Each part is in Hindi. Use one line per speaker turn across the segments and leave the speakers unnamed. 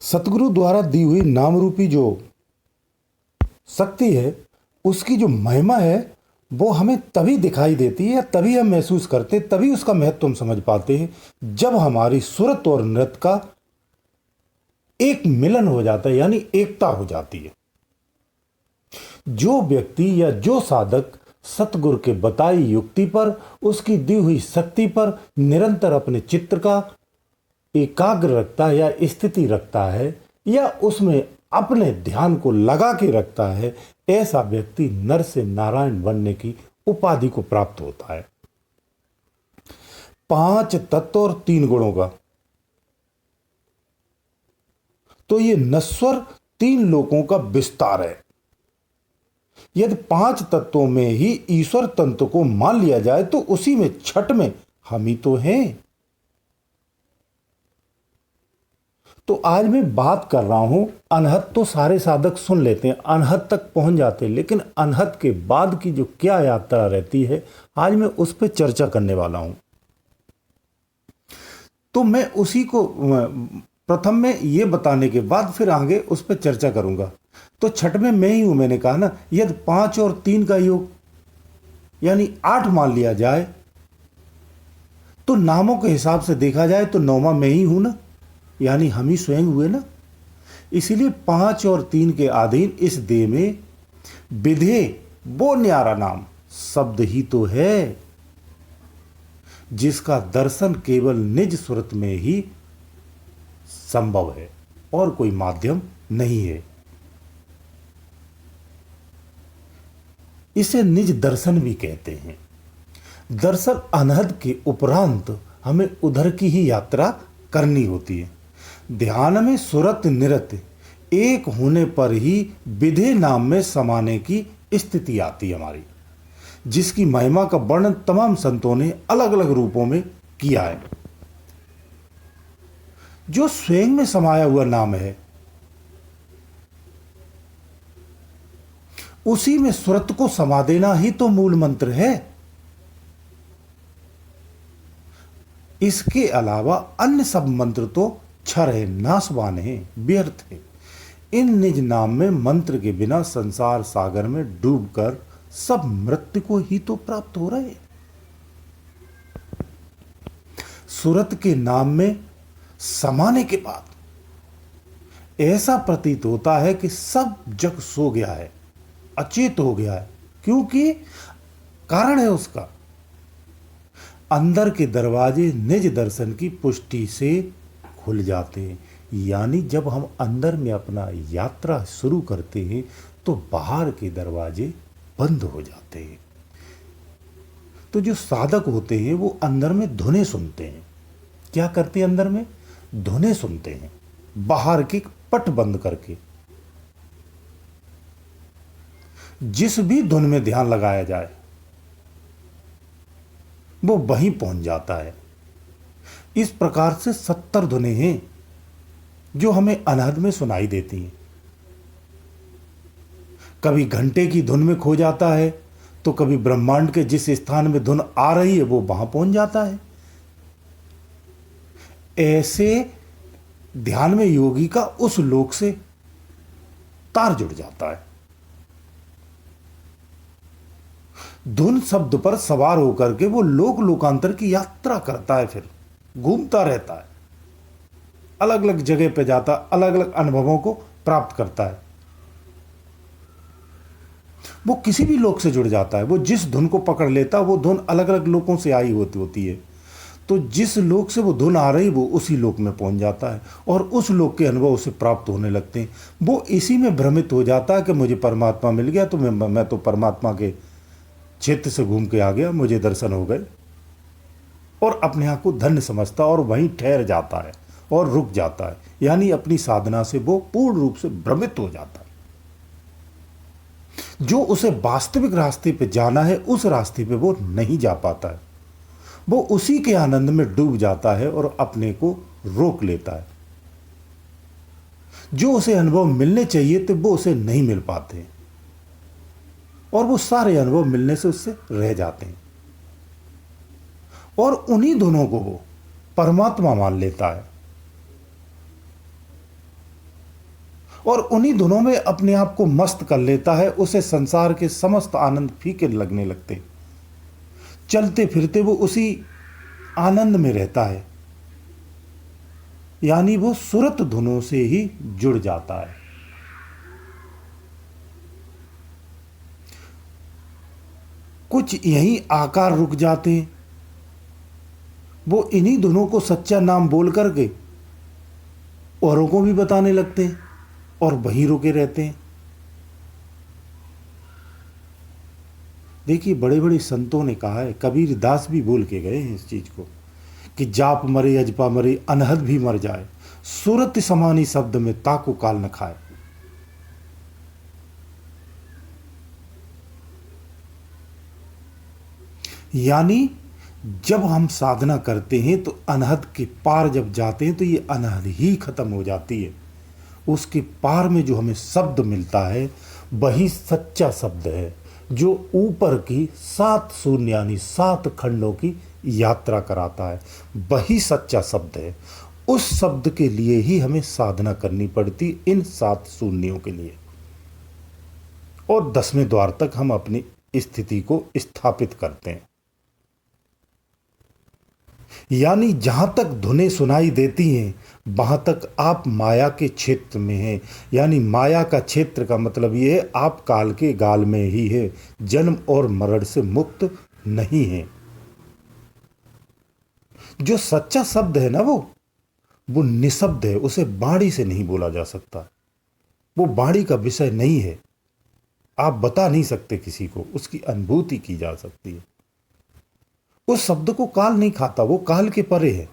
सतगुरु द्वारा दी हुई नाम रूपी जो शक्ति है, उसकी जो महिमा है, वो हमें तभी दिखाई देती है या तभी हम महसूस करते, तभी उसका महत्व हम समझ पाते हैं जब हमारी सुरत और नृत्य का एक मिलन हो जाता है, यानी एकता हो जाती है। जो व्यक्ति या जो साधक सतगुरु के बताई युक्ति पर, उसकी दी हुई शक्ति पर निरंतर अपने चित्त का एकाग्र रखता है या स्थिति रखता है या उसमें अपने ध्यान को लगा के रखता है, ऐसा व्यक्ति नर से नारायण बनने की उपाधि को प्राप्त होता है। 5 तत्व और 3 गुणों का, तो ये नश्वर 3 लोकों का विस्तार है। यदि 5 तत्वों में ही ईश्वर तंत्र को मान लिया जाए तो उसी में छठ में हम ही तो हैं। तो आज मैं बात कर रहा हूं, अनहद तो सारे साधक सुन लेते हैं, अनहद तक पहुंच जाते हैं, लेकिन अनहद के बाद की जो क्या यात्रा रहती है, आज मैं उस पर चर्चा करने वाला हूं। तो मैं उसी को प्रथम में ये बताने के बाद फिर आगे उस पर चर्चा करूंगा। तो छठ में मैं ही हूं, मैंने कहा ना, यदि 5 और 3 का योग यानी 8 मान लिया जाए तो नामों के हिसाब से देखा जाए तो 9वां मैं ही हूं ना, यानी हम ही स्वयं हुए ना। इसीलिए 5 और 3 के अधीन इस देह में विधे वो न्यारा नाम शब्द ही तो है, जिसका दर्शन केवल निज सुरत में ही संभव है और कोई माध्यम नहीं है। इसे निज दर्शन भी कहते हैं। दर्शन अनहद के उपरांत हमें उधर की ही यात्रा करनी होती है। ध्यान में सुरत निरत एक होने पर ही विधे नाम में समाने की स्थिति आती है हमारी, जिसकी महिमा का वर्णन तमाम संतों ने अलग अलग रूपों में किया है। जो स्वयं में समाया हुआ नाम है, उसी में सुरत को समा देना ही तो मूल मंत्र है। इसके अलावा अन्य सब मंत्र तो क्षर है, नाशवान है, व्यर्थ है। इन निज नाम में मंत्र के बिना संसार सागर में डूबकर सब मृत्यु को ही तो प्राप्त हो रहे। सुरत के नाम में समाने के बाद ऐसा प्रतीत होता है कि सब जग सो गया है, अचेत हो गया है, क्योंकि कारण है उसका अंदर के दरवाजे निज दर्शन की पुष्टि से खुल जाते हैं। यानी जब हम अंदर में अपना यात्रा शुरू करते हैं तो बाहर के दरवाजे बंद हो जाते हैं। तो जो साधक होते हैं वो अंदर में धुनें सुनते हैं। क्या करते हैं? अंदर में धुनें सुनते हैं, बाहर के पट बंद करके। जिस भी धुन में ध्यान लगाया जाए वो वहीं पहुंच जाता है। इस प्रकार से 70 धुनें हैं जो हमें अनहद में सुनाई देती हैं। कभी घंटे की धुन में खो जाता है तो कभी ब्रह्मांड के जिस स्थान में धुन आ रही है वो वहां पहुंच जाता है। ऐसे ध्यान में योगी का उस लोक से तार जुड़ जाता है। धुन शब्द पर सवार होकर के वो लोक लोकांतर की यात्रा करता है, फिर घूमता रहता है, अलग अलग जगह पे जाता, अलग अलग अनुभवों को प्राप्त करता है। वो किसी भी लोक से जुड़ जाता है। वो जिस धुन को पकड़ लेता वो धुन अलग अलग लोकों से आई होती है। तो जिस लोक से वो धुन आ रही वो उसी लोक में पहुंच जाता है और उस लोक के अनुभव उसे प्राप्त होने लगते हैं। वो इसी में भ्रमित हो जाता है कि मुझे परमात्मा मिल गया, तो मैं तो परमात्मा के क्षेत्र से घूम के आ गया, मुझे दर्शन हो गए, और अपने आप को धन्य समझता और वहीं ठहर जाता है और रुक जाता है। यानी अपनी साधना से वो पूर्ण रूप से भ्रमित हो जाता है। जो उसे वास्तविक रास्ते पे जाना है उस रास्ते पे वो नहीं जा पाता है। वो उसी के आनंद में डूब जाता है और अपने को रोक लेता है। जो उसे अनुभव मिलने चाहिए थे वो उसे नहीं मिल पाते और वो सारे अनुभव मिलने से उससे रह जाते हैं और उन्हीं दोनों को वो परमात्मा मान लेता है। और उन्हीं धुनों में अपने आप को मस्त कर लेता है। उसे संसार के समस्त आनंद फीके लगने लगते, चलते फिरते वो उसी आनंद में रहता है, यानी वो सुरत धुनों से ही जुड़ जाता है। कुछ यही आकार रुक जाते हैं, वो इन्हीं धुनों को सच्चा नाम बोल करके औरों को भी बताने लगते हैं और वहीं रुके रहते हैं। देखिए, बड़े बड़े संतों ने कहा है, कबीर दास भी बोल के गए हैं इस चीज को, कि जाप मरे अजपा मरे अनहद भी मर जाए, सूरत समानी शब्द में ताको काल न खाए। यानी जब हम साधना करते हैं तो अनहद के पार जब जाते हैं तो ये अनहद ही खत्म हो जाती है। उसके पार में जो हमें शब्द मिलता है वही सच्चा शब्द है, जो ऊपर की 7 शून्य यानी 7 खंडों की यात्रा कराता है। वही सच्चा शब्द है। उस शब्द के लिए ही हमें साधना करनी पड़ती, इन 7 शून्यों के लिए। और 10वें द्वार तक हम अपनी स्थिति को स्थापित करते हैं। यानी जहां तक धुनें सुनाई देती हैं वहां तक आप माया के क्षेत्र में हैं। यानी माया का क्षेत्र का मतलब ये है आप काल के गाल में ही है, जन्म और मरण से मुक्त नहीं है। जो सच्चा शब्द है ना वो निशब्द है, उसे वाणी से नहीं बोला जा सकता। वो वाणी का विषय नहीं है, आप बता नहीं सकते किसी को, उसकी अनुभूति की जा सकती है। उस शब्द को काल नहीं खाता, वो काल के परे है।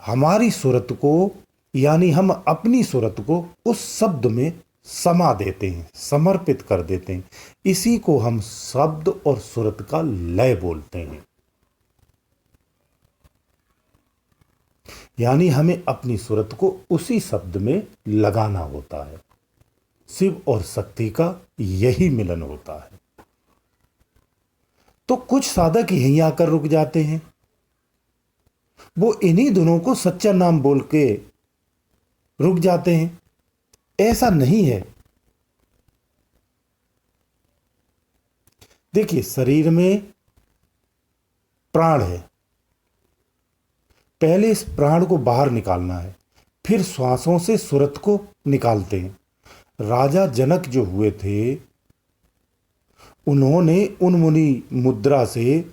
हमारी सूरत को यानी हम अपनी सूरत को उस शब्द में समा देते हैं, समर्पित कर देते हैं। इसी को हम शब्द और सूरत का लय बोलते हैं। यानी हमें अपनी सूरत को उसी शब्द में लगाना होता है। शिव और शक्ति का यही मिलन होता है। तो कुछ साधक यहीं आकर रुक जाते हैं, वो इन्हीं धुनों को सच्चा नाम बोल के रुक जाते हैं। ऐसा नहीं है। देखिए, शरीर में प्राण है, पहले इस प्राण को बाहर निकालना है, फिर श्वासों से सूरत को निकालते हैं। राजा जनक जो हुए थे, उन्होंने उन्मुनी मुद्रा से,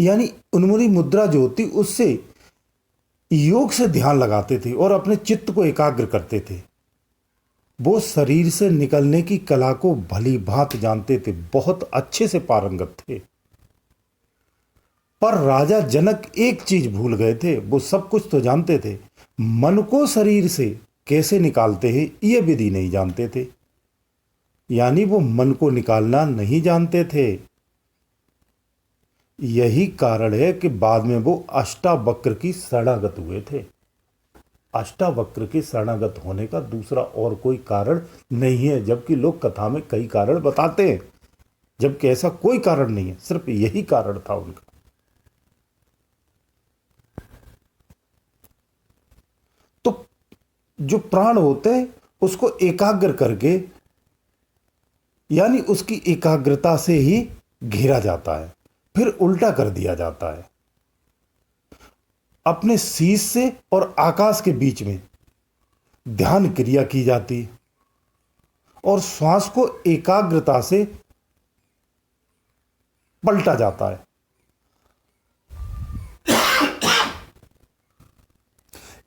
यानी उन्मुनी मुद्रा जो होती उससे योग से ध्यान लगाते थे और अपने चित्त को एकाग्र करते थे। वो शरीर से निकलने की कला को भली भांति जानते थे, बहुत अच्छे से पारंगत थे। पर राजा जनक एक चीज भूल गए थे, वो सब कुछ तो जानते थे, मन को शरीर से कैसे निकालते हैं ये विधि नहीं जानते थे। यानी वो मन को निकालना नहीं जानते थे। यही कारण है कि बाद में वो अष्टावक्र की शरणागत हुए थे। अष्टावक्र के शरणागत होने का दूसरा और कोई कारण नहीं है, जबकि लोग कथा में कई कारण बताते हैं, जबकि ऐसा कोई कारण नहीं है, सिर्फ यही कारण था उनका। तो जो प्राण होते हैं उसको एकाग्र करके, यानी उसकी एकाग्रता से ही घेरा जाता है, फिर उल्टा कर दिया जाता है। अपने शीश से और आकाश के बीच में ध्यान क्रिया की जाती है और श्वास को एकाग्रता से पलटा जाता है।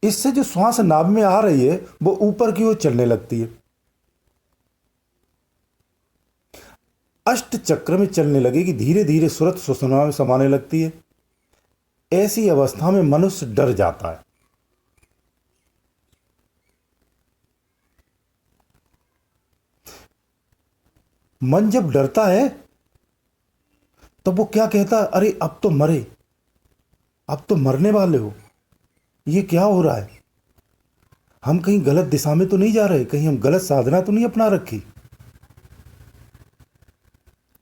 इससे जो श्वास नाभ में आ रही है वो ऊपर की ओर चलने लगती है, अष्ट चक्र में चलने लगेगी, धीरे धीरे सूरत सुषुम्ना में समाने लगती है। ऐसी अवस्था में मनुष्य डर जाता है। मन जब डरता है तब वो क्या कहता है, अरे अब तो मरे, अब तो मरने वाले हो, ये क्या हो रहा है, हम कहीं गलत दिशा में तो नहीं जा रहे, कहीं हम गलत साधना तो नहीं अपना रखी,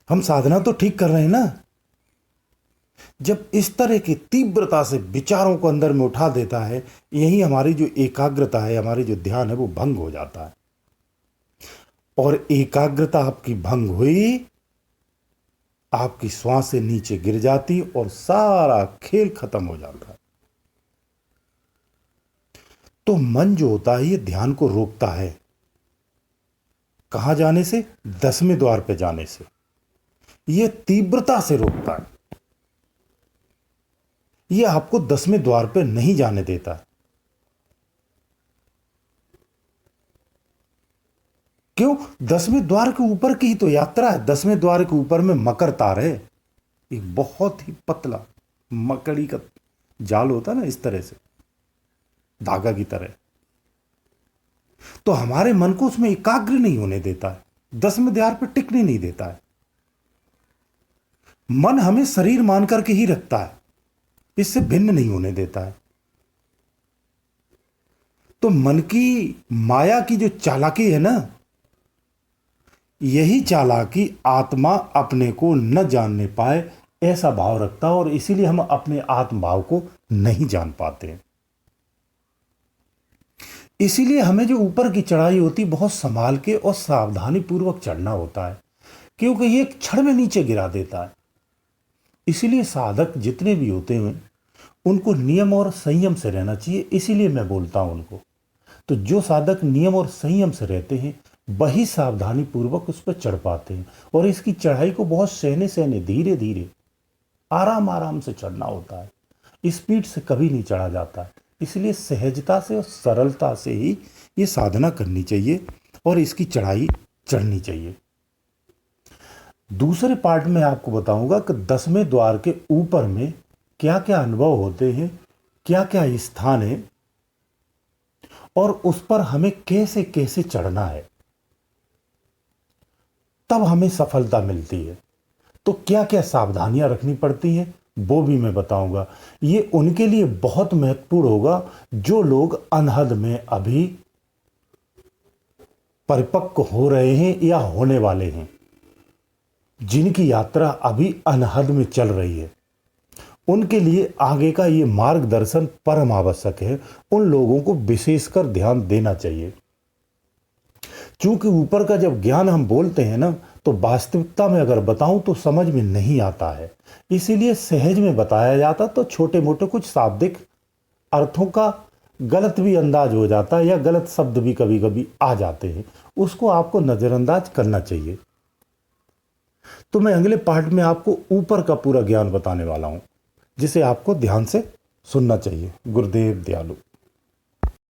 हम साधना तो ठीक कर रहे हैं ना। जब इस तरह की तीव्रता से विचारों को अंदर में उठा देता है, यही हमारी जो एकाग्रता है, हमारी जो ध्यान है, वो भंग हो जाता है। और एकाग्रता आपकी भंग हुई, आपकी श्वासें नीचे गिर जाती और सारा खेल खत्म हो जाता है। तो मन जो होता है ये ध्यान को रोकता है। कहां जाने से? 10वें द्वार पे जाने से। ये तीव्रता से रोकता है। ये आपको 10वें द्वार पे नहीं जाने देता है। क्यों? 10वें द्वार के ऊपर की ही तो यात्रा है। 10वें द्वार के ऊपर में मकर तार है, एक बहुत ही पतला मकड़ी का जाल होता है ना, इस तरह से धागा की तरह। तो हमारे मन को उसमें एकाग्र नहीं होने देता है, 10वें द्वार पर टिकने नहीं देता है। मन हमें शरीर मान करके ही रखता है, इससे भिन्न नहीं होने देता है। तो मन की माया की जो चालाकी है ना, यही चालाकी आत्मा अपने को न जानने पाए ऐसा भाव रखता है, और इसीलिए हम अपने आत्म भाव को नहीं जान पाते। इसीलिए हमें जो ऊपर की चढ़ाई होती बहुत संभाल के और सावधानी पूर्वक चढ़ना होता है, क्योंकि ये एक क्षण में नीचे गिरा देता है। इसीलिए साधक जितने भी होते हैं उनको नियम और संयम से रहना चाहिए, इसीलिए मैं बोलता हूं उनको। तो जो साधक नियम और संयम से रहते हैं वही सावधानी पूर्वक उस पर चढ़ पाते हैं। और इसकी चढ़ाई को बहुत सहने सहने, धीरे धीरे, आराम आराम से चढ़ना होता है। स्पीड से कभी नहीं चढ़ा जाता है। इसलिए सहजता से और सरलता से ही ये साधना करनी चाहिए और इसकी चढ़ाई चढ़नी चाहिए। दूसरे पार्ट में आपको बताऊंगा कि 10वें द्वार के ऊपर में क्या क्या अनुभव होते हैं, क्या क्या स्थान है, और उस पर हमें कैसे कैसे चढ़ना है, तब हमें सफलता मिलती है। तो क्या क्या सावधानियां रखनी पड़ती हैं वो भी मैं बताऊंगा। ये उनके लिए बहुत महत्वपूर्ण होगा जो लोग अनहद में अभी परिपक्व हो रहे हैं या होने वाले हैं, जिनकी यात्रा अभी अनहद में चल रही है। उनके लिए आगे का ये मार्गदर्शन परम आवश्यक है। उन लोगों को विशेषकर ध्यान देना चाहिए। क्योंकि ऊपर का जब ज्ञान हम बोलते हैं ना, तो वास्तविकता में अगर बताऊं तो समझ में नहीं आता है। इसीलिए सहज में बताया जाता तो छोटे मोटे कुछ शाब्दिक अर्थों का गलत भी अंदाज हो जाता है, या गलत शब्द भी कभी कभी आ जाते हैं, उसको आपको नजरअंदाज करना चाहिए। तो मैं अगले पार्ट में आपको ऊपर का पूरा ज्ञान बताने वाला हूं, जिसे आपको ध्यान से सुनना चाहिए। गुरुदेव दयालु।